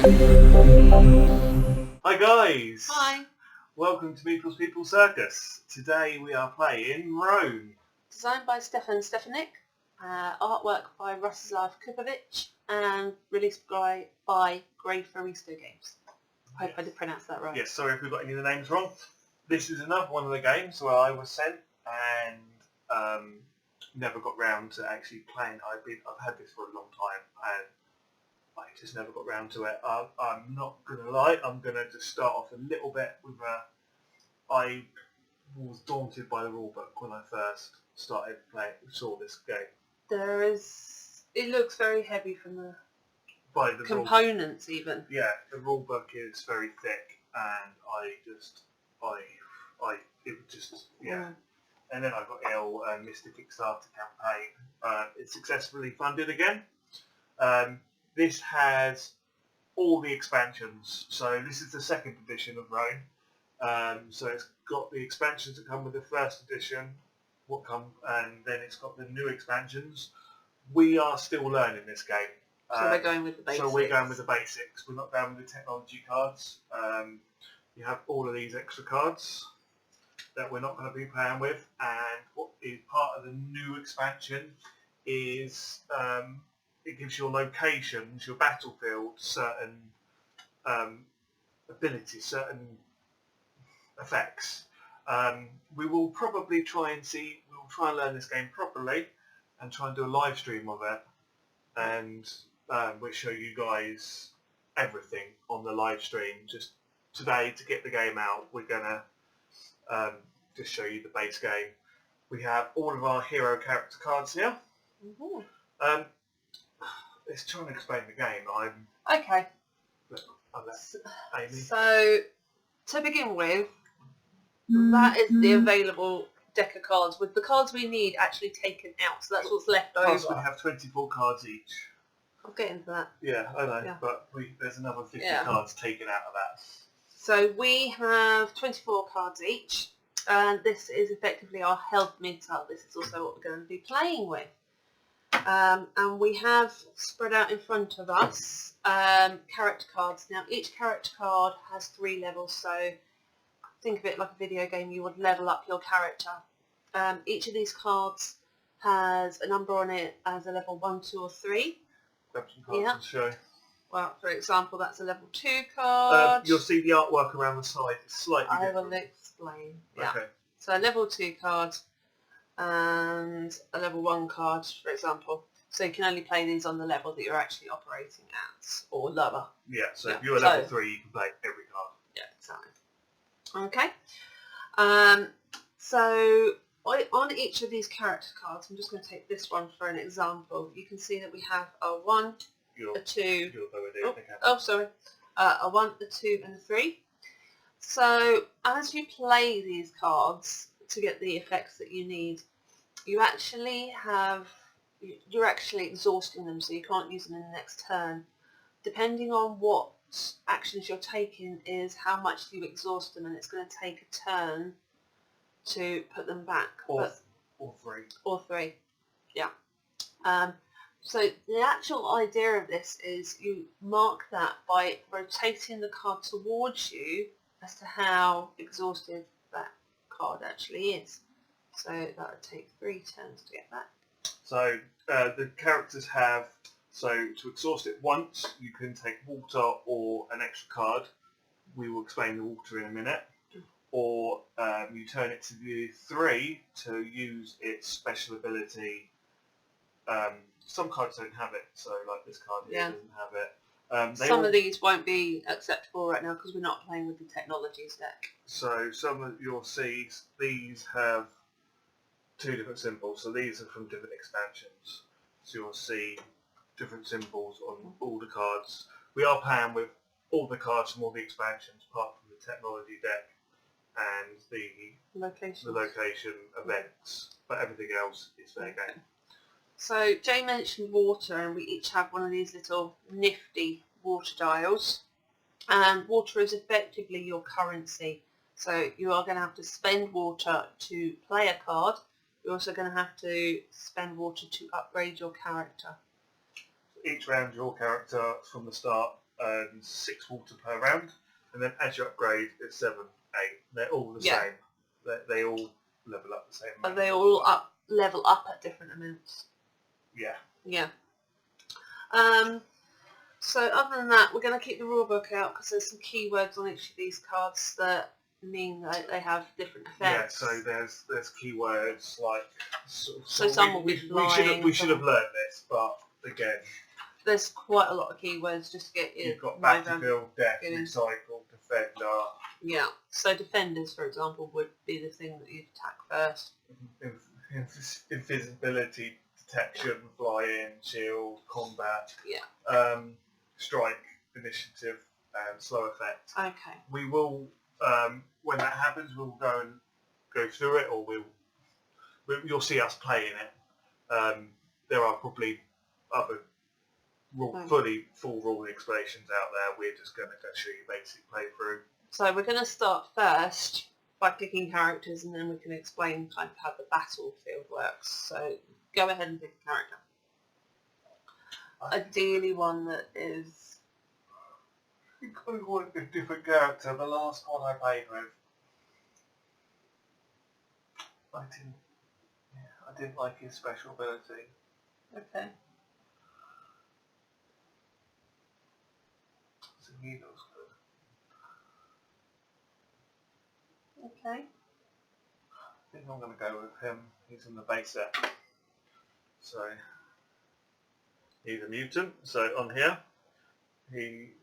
Hi guys! Hi! Welcome to Meeple's People Circus. Today we are playing Rone. Designed by Stefan Stefanik, artwork by Rostislav Kukovic, and released by Grey Faristo Games. I hope I did pronounce that right. Yes, sorry if we got any of the names wrong. This is another one of the games where I was sent and never got round to actually playing. I've had this for a long time and I just never got round to it. I'm not going to lie, I'm going to just start off a little bit with I was daunted by the rulebook when I first started playing, saw this game. It looks very heavy from the components even. Yeah, the rulebook is very thick and it just, yeah. And then I got ill and missed the Kickstarter campaign. It's successfully funded again. This has all the expansions. So this is the second edition of Rone. So it's got the expansions that come with the first edition, and then it's got the new expansions. We are still learning this game. So we're going with the basics. So we're going with the basics. We're not going with the technology cards. You have all of these extra cards that we're not going to be playing with. And what is part of the new expansion is it gives your locations, your battlefield, certain abilities, certain effects. We will probably try and learn this game properly and try and do a live stream of it. And we'll show you guys everything on the live stream. Just today, to get the game out, we're going to just show you the base game. We have all of our hero character cards here. Mm-hmm. Let's try and explain the game. Okay. Amy. So, to begin with, that is the available deck of cards with the cards we need actually taken out. So that's what's left over. Plus we have 24 cards each. I'll get into that. Yeah, I know, yeah. But there's another 50 cards taken out of that. So we have 24 cards each, and this is effectively our health meter. This is also what we're going to be playing with. And we have spread out in front of us character cards. Now each character card has 3 levels, so think of it like a video game. You would level up your character. Each of these cards has a number on it as a level 1, 2 or 3. Grab some cards to show. Well, for example, that's a level 2 card. You'll see the artwork around the side. It's slightly different. I will explain. Yeah. Okay. So a level 2 card and a level 1 card, for example. So you can only play these on the level that you're actually operating at, or lower. Yeah, so if you're a level 3, you can play every card. Yeah, exactly. Okay. So on each of these character cards, I'm just going to take this one for an example. You can see that we have a 1, a 2, a 1, a 2 and a 3. So as you play these cards to get the effects that you need, you're actually exhausting them, so you can't use them in the next turn. Depending on what actions you're taking is how much you exhaust them, and it's going to take a turn to put them back. Or 3. Yeah. So the actual idea of this is you mark that by rotating the card towards you as to how exhausted that card actually is. So that would take 3 turns to get back. So the characters have, so to exhaust it once, you can take water or an extra card. We will explain the water in a minute. Or you turn it to the 3 to use its special ability. Some cards don't have it, so like this card here doesn't have it. Some of these won't be acceptable right now because we're not playing with the technologies deck. So some of you'll see these have 2 different symbols, so these are from different expansions. So you'll see different symbols on all the cards. We are playing with all the cards from all the expansions, apart from the technology deck and the location events, but everything else is fair game. So Jay mentioned water, and we each have one of these little nifty water dials, and water is effectively your currency. So you are going to have to spend water to play a card. You're also going to have to spend water to upgrade your character. Each round your character from the start and 6 water per round, and then as you upgrade, it's 7, 8. They're all the Yeah. same. They all level up the same. But amount. they all level up at different amounts. Yeah. Yeah. So other than that, we're going to keep the rule book out because there's some keywords on each of these cards that mean that they have different effects. Yeah. So there's keywords like. So some will be flying. We should have learned this, but again. There's quite a lot of keywords just to get you. You've got battlefield, death, getting. recycle, defender. Yeah. So defenders, for example, would be the thing that you'd attack first. Invisibility, detection, fly-in, shield, combat. Yeah. Strike, initiative, and slow effect. Okay. We will, when that happens, we'll go through it, or you'll see us playing it. There are probably other full rule explanations out there. We're just going to go show you basic playthrough. So we're going to start first by picking characters, and then we can explain kind of how the battlefield works. So go ahead and pick a character. Ideally one that is... I think I want a different character. The last one I played with, I didn't like his special ability. Okay. So he looks good. Okay. I think I'm going to go with him. He's in the base set. So he's a mutant. So on here, he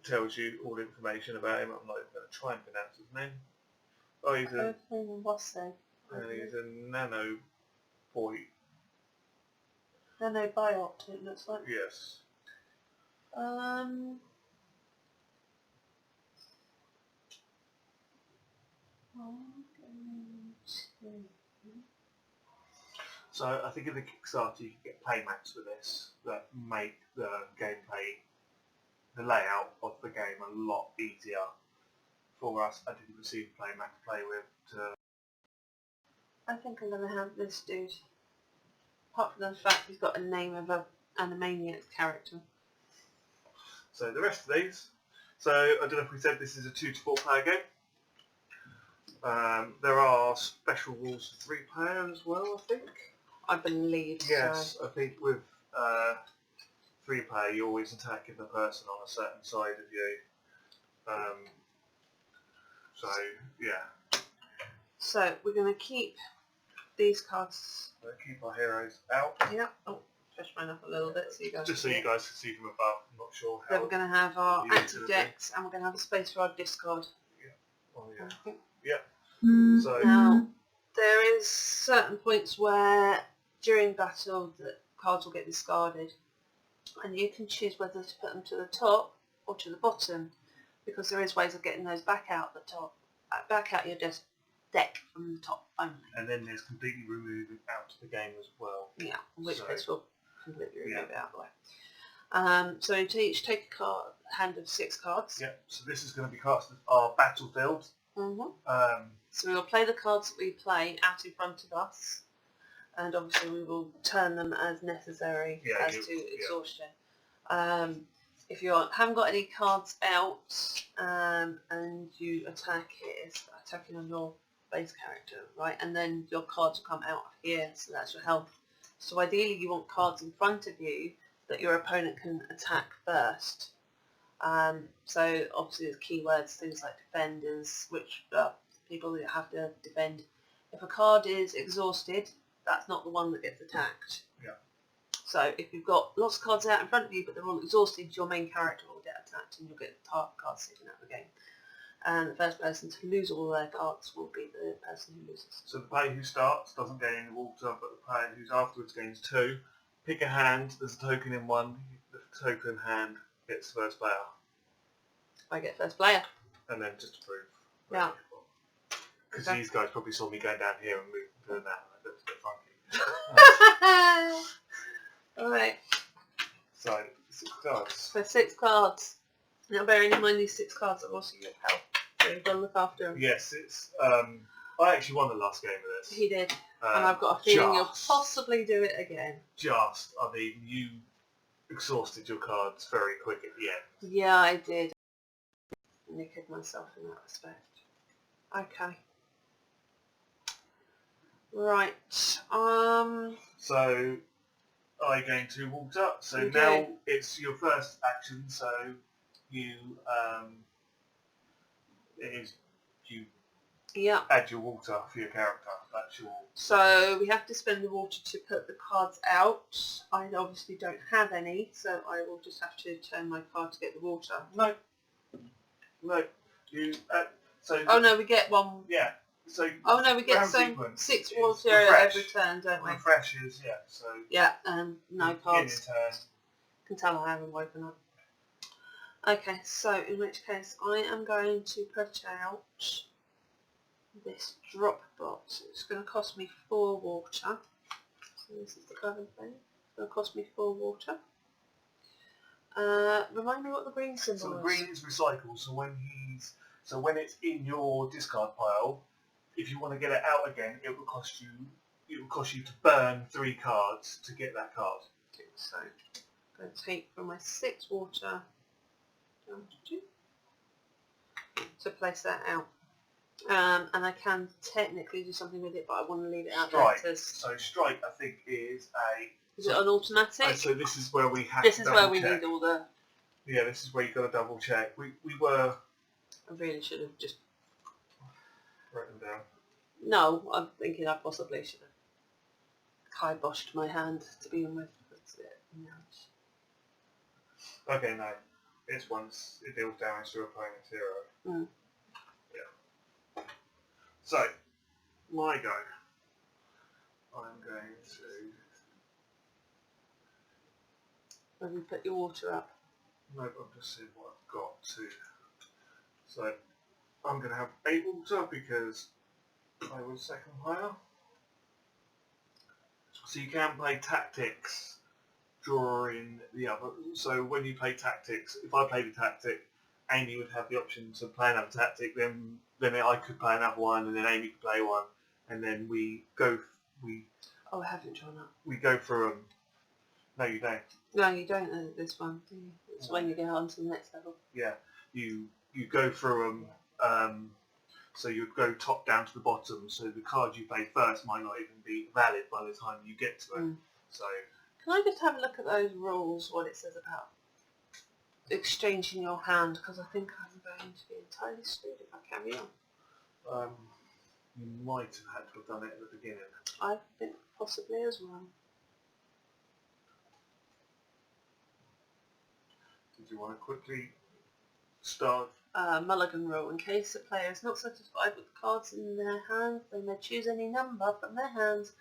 tells you all the information about him. I'm not even going to try and pronounce his name. Oh, he's he's a nanoboy. Nanobiot, it looks like. Yes. So I think in the Kickstarter you can get playmats for this that make the gameplay, the layout of the game a lot easier for us. I didn't receive a playmat to play with. I think I'm going to have this dude. Apart from the fact he's got a name of an Animaniacs character. So the rest of these. So I don't know if we said this is a 2 to 4 player game. There are special rules for 3 player as well, I think. I believe yes, so. I think with 3 player you're always attacking the person on a certain side of you. So yeah. So we're going to keep these cards. We'll keep our heroes out. Yeah. Oh, push mine up a little bit so you guys. Just so you guys can see from above. I'm not sure how. Then we're going to have our you active utility. decks, and we're going to have a space for our discard. Oh yeah. Yeah. So Now, there is certain points where during battle the cards will get discarded, and you can choose whether to put them to the top or to the bottom, because there is ways of getting those back out the top, back out your deck from the top only. and then there's completely removing out of the game as well. Yeah, in which case we'll completely remove it out of the way. So to each take a hand of 6 cards. Yeah. So this is going to be cast as our battlefield. So we'll play the cards that we play out in front of us, and obviously we will turn them as necessary as to exhaustion. If you haven't got any cards out and you attack it, it's attacking on your base character, right? And then your cards will come out of here, so that's your health. So ideally you want cards in front of you that your opponent can attack first. So obviously there's keywords, things like defenders, which are people that have to defend. If a card is exhausted, that's not the one that gets attacked. Yeah. So if you've got lots of cards out in front of you but they're all exhausted, your main character will get attacked and you'll get the target cards taken out of the game. And the first person to lose all their cards will be the person who loses. So the player who starts doesn't gain any water, but the player who's afterwards gains 2. Pick a hand, there's a token in one, the token hand gets the first player. I get first player. And then just to prove. Yeah. Because Okay. these guys probably saw me going down here and doing that. That looks a bit funky. Alright, So, 6 cards. so 6 cards. Now bearing in mind these 6 cards are also your health, so you've got to look after them. Yes, it's. I actually won the last game of this. He did, and I've got a feeling you'll just- possibly do it again. I mean, you exhausted your cards very quick at the end. Yeah, I did. Nicked myself in that respect. Okay. Right. So I gain 2 water. So You now do. it's your first action. So you you Yeah. add your water for your character. That's your. So we have to spend the water to put the cards out. I obviously don't have any, so I will just have to turn my card to get the water. No. You. So. Oh no, we get one. Yeah. So. Oh no, we get round some sequence 6 is water refresh. every turn, don't we? Refreshes. Yeah. So. Yeah, no cards. Beginning turn. Can tell I haven't woken up. Okay, so in which case I am going to put out this drop box. It's going to cost me 4 water. So this is the card I'm playing. It's going to cost me 4 water. Remind me what the green symbol is. So the green is recycle. So when it's in your discard pile, if you want to get it out again, it will cost you to burn 3 cards to get that card. So I'm going to take from my 6 water down to 2 to place that out. And I can technically do something with it, but I want to leave it out Strike. there. So strike, I think, is a. Is it an automatic? So this is where we have. This to is where we check. need all the. Yeah, this is where you got to double check. We were. I really should have just. Written down. No, I'm thinking I possibly should have kiboshed my hand to begin with. That's it. No. Okay, no. It's once it deals damage to a opponent's hero. Mm. Yeah. So, my go. I'm going to. Have you put your water up? No, but I'm just seeing what I've got to. So, I'm going to have 8 water because I was second higher. So you can play tactics during the other. So when you play tactics, if I played a tactic, Amy would have the option to play another tactic. Then I could play another one, and then Amy could play one, and then we go. Oh, I haven't drawn up. We go through them. No, you don't. No, you don't at this one, do you? It's when you get on to the next level. Yeah, you go through them. So you'd go top down to the bottom. So the card you play first might not even be valid by the time you get to it. Mm. So. Can I just have a look at those rules? What it says about exchanging your hand? Because I think I'm going to be entirely screwed if I carry on. You might have had to have done it at the beginning. I think possibly as well. Did you want to quickly start? Mulligan rule. In case a player is not satisfied with the cards in their hand, they may choose any number from their hands,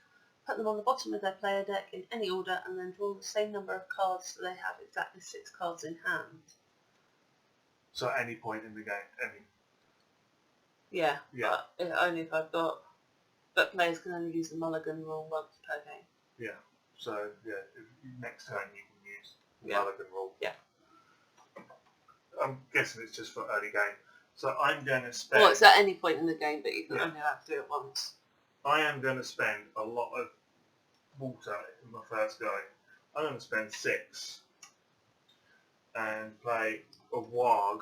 put them on the bottom of their player deck in any order, and then draw the same number of cards so they have exactly 6 cards in hand. So at any point in the game, Yeah, Yeah. but only if I've got... But players can only use the Mulligan rule once per game. Yeah. So yeah, next turn you can use the Yeah. Mulligan rule. Yeah. I'm guessing it's just for early game. So I'm going to spend. Well, it's at any point in the game, but you can Yeah. only have to do it once. I am going to spend a lot of water in my first go. I'm going to spend 6 and play a Warg.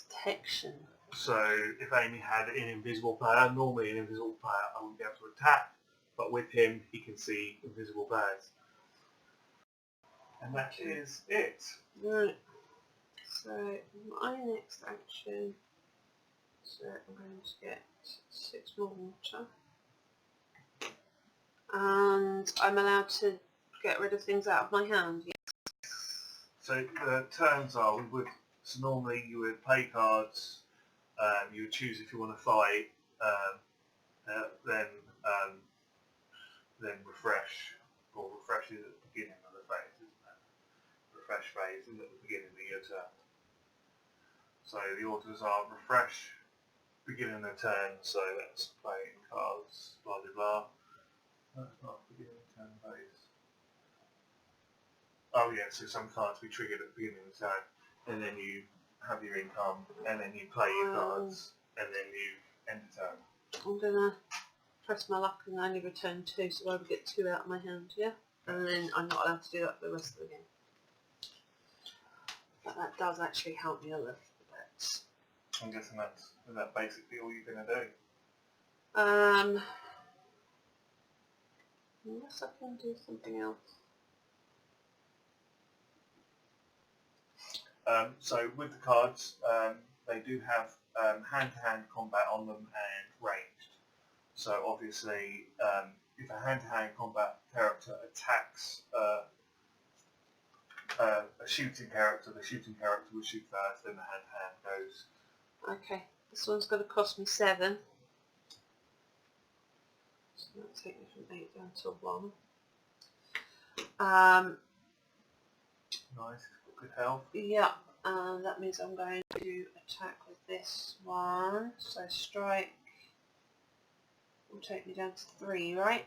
Detection. So if Amy had an invisible player, normally an invisible player I wouldn't be able to attack, but with him he can see invisible players. And that is it. Right. So my next action, so I'm going to get 6 more water. And I'm allowed to get rid of things out of my hand. Yeah. So the turns are, so normally you would play cards, you would choose if you want to fight, then refresh, or refresh is at the beginning of the phase, isn't it? Refresh phase is at the beginning of your turn. So the orders are refresh, beginning of turn, so that's playing cards, blah blah blah. That's not beginning of turn phase. Oh yeah, so some cards we triggered at the beginning of the turn, and then you have your income, and then you play your cards, and then you end the turn. I'm going to press my luck and only return 2, so I would get 2 out of my hand, yeah? and then I'm not allowed to do that for the rest of the game. But that does actually help me a little bit. I'm guessing is that basically all you're going to do? Unless I can do something else. So with the cards, they do have hand-to-hand combat on them and ranged. So obviously, if a hand-to-hand combat character attacks a shooting character, the shooting character will shoot first, then the hand-to-hand goes. Okay, this one's going to cost me 7. So that'll take me from 8 down to 1. Nice, good health. Yeah, that means I'm going to attack with this one. So strike will take me down to 3, right?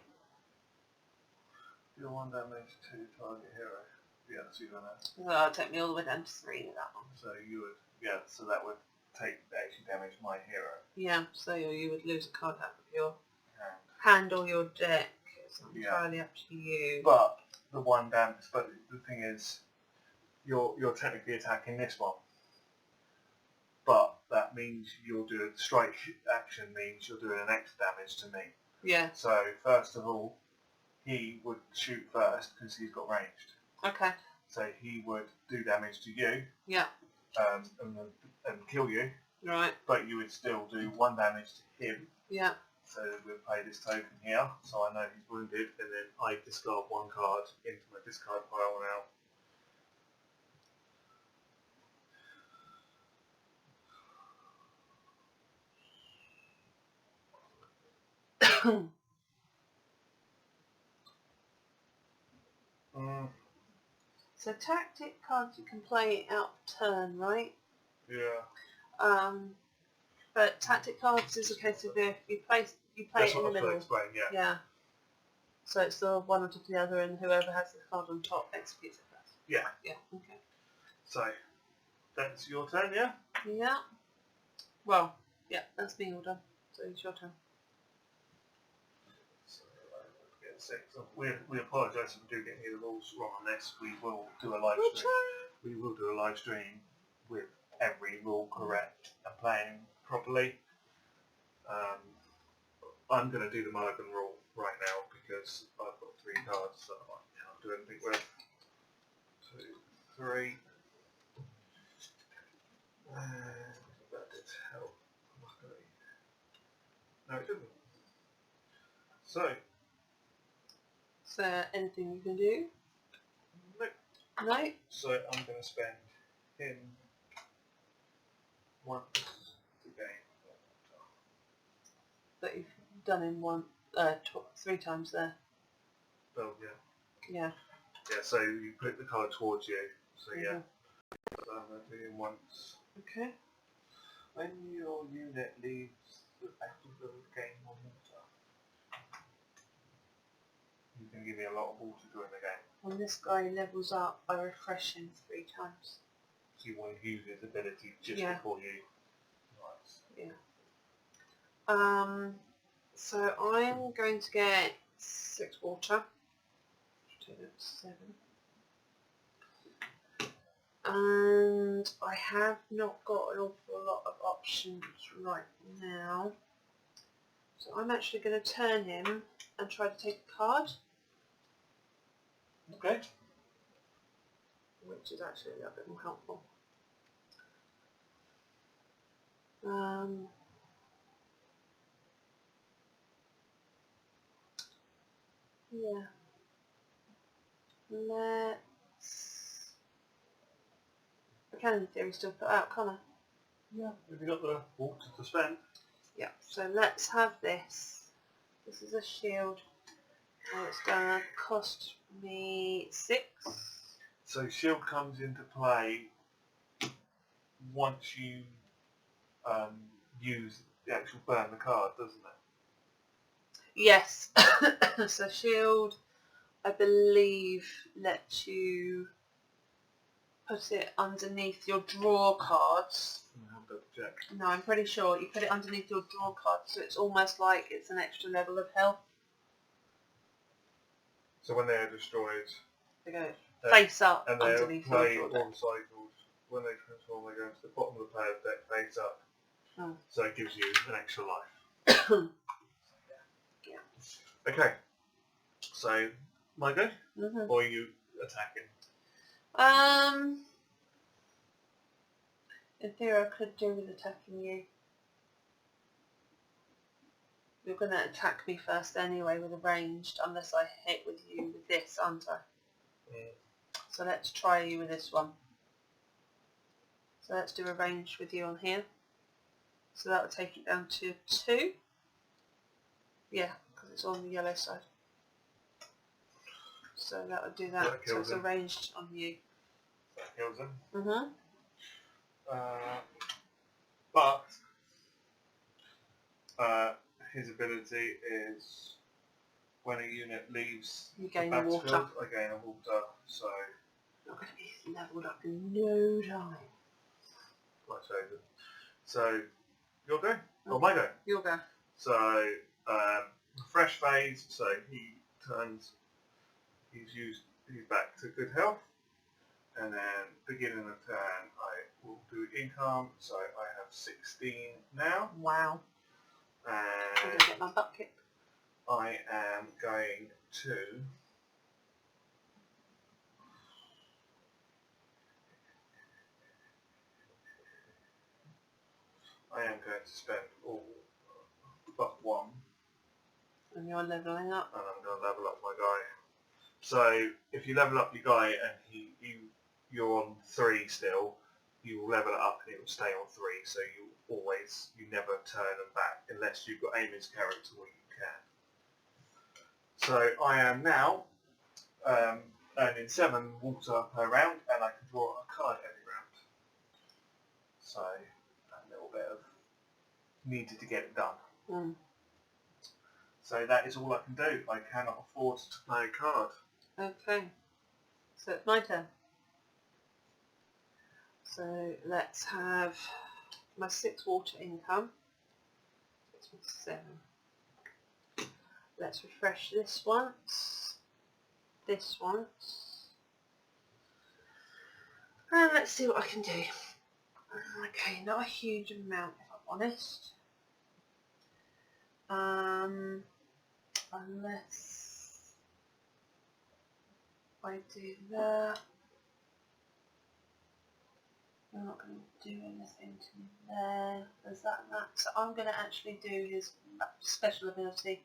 Deal 1 damage to target hero. Yeah, so you're gonna. So that'll take me all the way down to 3 with that one. So you would, yeah. So that would actually damage my hero. Yeah, so you would lose a card out of your Hand. hand or your deck. It's entirely up to you. But the 1 damage. But the thing is, you're technically attacking this one. But that means you'll do a strike action means you're doing an extra damage to me. Yeah. So first of all, he would shoot first because he's got ranged. Okay. So he would do damage to you. Yeah. And kill you. Right. But you would still do 1 damage to him. Yeah. So we'll play this token here, so I know he's wounded, and then I discard 1 card into my discard pile now. So tactic cards you can play out turn, right? Yeah. But tactic cards is a case of if you play That's it in what the I was middle. explain, yeah. Yeah. So it's the one on top of the other, and whoever has the card on top executes it first. Yeah. Yeah. Okay. So that's your turn, yeah? Yeah. Well, yeah, that's me all done. So it's your turn. So, get 6. We apologise if we do get any of the rules wrong on this. We will do a live stream. We will do a live stream with every rule correct and playing properly. I'm going to do the mulligan rule right now because I've got 3 cards that I can't do anything with. 2, 3. And that did help, luckily. No, it didn't. So. Is there anything you can do? Nope. No? So I'm going to spend him once to gain. That you've done in 3 times there. Oh, yeah. Yeah. Yeah, so you put the card towards you. So yeah. Mm-hmm. So I'm going to do him once. Okay. When your unit leaves the battlefield, gain 1 water. You can give me a lot of water during the game. When this guy levels up, I refresh him 3 times. So you want to use his ability just Yeah. before you. Nice. Yeah. So I'm going to get 6 water. Take that to 7. And I have not got an awful lot of options right now. So I'm actually going to turn him and try to take a card. Okay. Which is actually a little bit more helpful. Yeah. Let's... I can in theory still put out, can't I? Yeah. Have you got the water to spend? Yeah, so let's have this. This is a shield. And it's going to cost me 6. So shield comes into play once you use the actual burn the card, doesn't it? Yes. So shield, I believe, lets you put it underneath your draw cards. I'll double check. No, I'm pretty sure you put it underneath your draw cards, so it's almost like it's an extra level of health. So when they are destroyed, They go face up and they're underneath play your or deck. recycled. When they transform, they go into the bottom of the player's deck face up. Oh. So it gives you an extra life. Yeah. Okay. So, my go? Mm-hmm. Or are you attacking? In theory, I could do with attacking you. You're going to attack me first anyway with a ranged, unless I hit with you with this, aren't I? Mm. So let's try you with this one. So let's do a range with you on here. So that would take it down to 2. Yeah, because it's on the yellow side. So that would do that. That So kills it's him. arranged on you. That kills him. Mm-hmm. But his ability is when a unit leaves You the gain battlefield, water. I gain a water. So, Not going to be leveled up in no time. quite chosen. So, your go? Or my go? You'll go. So, fresh phase, so he's back to good health. And then beginning of turn, I will do income, so I have 16 now. Wow. I'm And going to get my butt kicked. I am going to spend all but 1, And you're levelling up. and I'm going to level up my guy. So if you level up your guy and you're on 3 still, you will level it up and it will stay on 3. So you never turn them back unless you've got Amy's character where you can. So I am now earning 7 water per round, and I can draw a card every round. So a little bit of needed to get it done. Mm. So that is all I can do. I cannot afford to play a card. Okay. So it's my turn. So let's have my 6 water income. 7. Let's refresh this once. This once. And let's see what I can do. Okay, not a huge amount if I'm honest. Unless I do that. I'm not going to do anything to me there. There's that and that. So I'm going to actually do his special ability.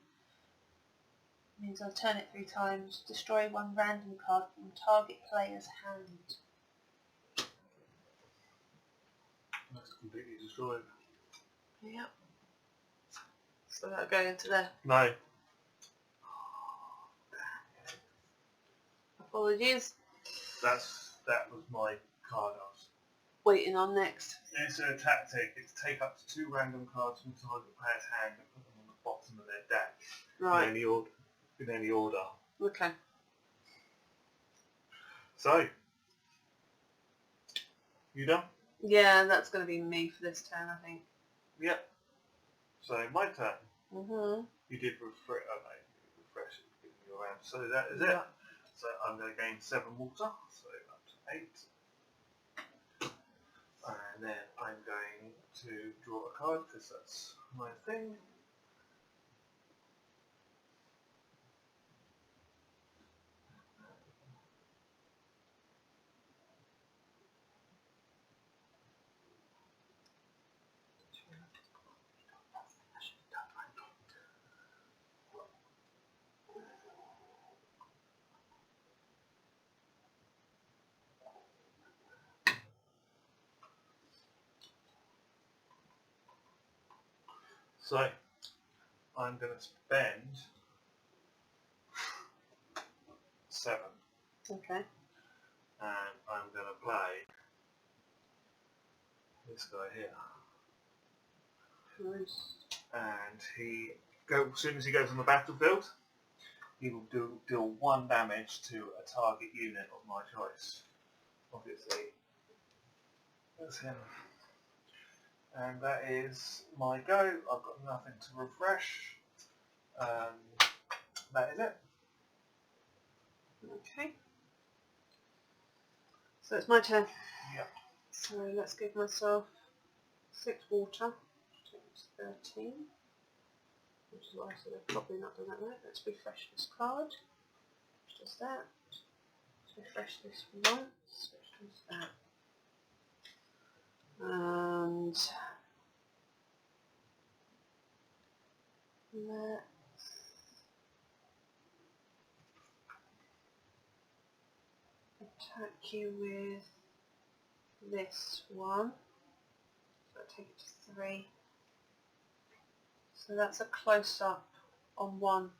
Means I'll turn it 3 times. Destroy 1 random card from target player's hand. That's completely destroyed. Yep. So that'll go into there. No. Apologies. That was my card. I was Waiting on next. It's a tactic. It's take up to 2 random cards from the target player's hand and put them on the bottom of their deck. Right. In any order. Okay. So, you done? Yeah, that's going to be me for this turn, I think. Yep. So, my turn. Mm-hmm. You did refresh it, giving you around. So that is it. Yeah. So I'm going to gain 7 water, so up to 8. And then I'm going to draw a card because that's my thing. So I'm going to spend 7, Okay. and I'm going to play this guy here. And as soon as he goes on the battlefield, he will deal 1 damage to a target unit of my choice. Obviously, that's him. And that is my go. I've got nothing to refresh. That is it. Okay. So it's my turn. Yep. So let's give myself 6 water. 13. Which is why I said I've probably not done that right. Let's refresh this card. Which does that. Let's refresh this once. Which does that. And let's attack you with this one. So I take it to 3. So that's a close up on 1.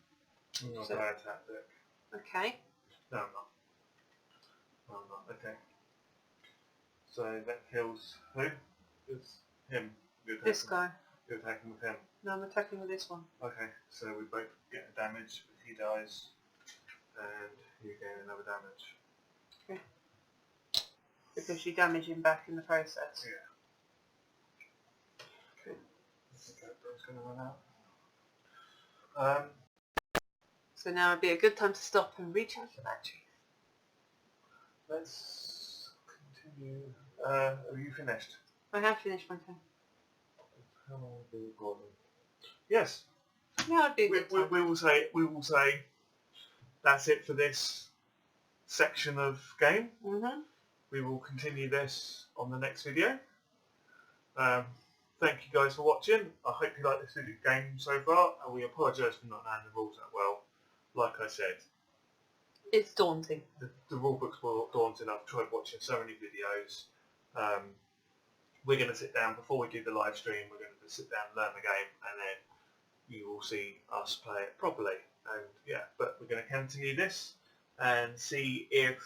I'm not So- going to attack it. Okay. No, I'm not. No, I'm not. Okay. So that kills who? It's him. You're This attacking- guy. You're attacking with him. No, I'm attacking with this one. Okay, so we both get a damage. He dies, and you gain another damage. Because you damage him back in the process. Yeah. Okay. That's going to run out. So now would be a good time to stop and recharge the battery. Let's continue. Are you finished? I have finished my turn. How long have we recording? Yes. Yeah, it'd be a good time. We will say that's it for this section of game. Mm-hmm. We will continue this on the next video. Thank you guys for watching. I hope you like this video game so far, and we apologise for not knowing the rules that well. Like I said, It's daunting. the rule book's were daunting. I've tried watching so many videos. We're going to sit down before we do the live stream. We're going to sit down and learn the game, and then you will see us play it properly. And yeah, but we're going to continue this and see if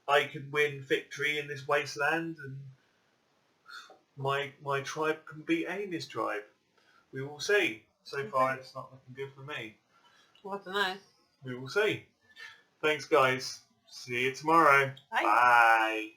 I can win victory in this wasteland, and my tribe can beat Amy's tribe. We will see. So far, it's not looking good for me. Well, I don't know. We will see. Thanks, guys. See you tomorrow. Bye. Bye.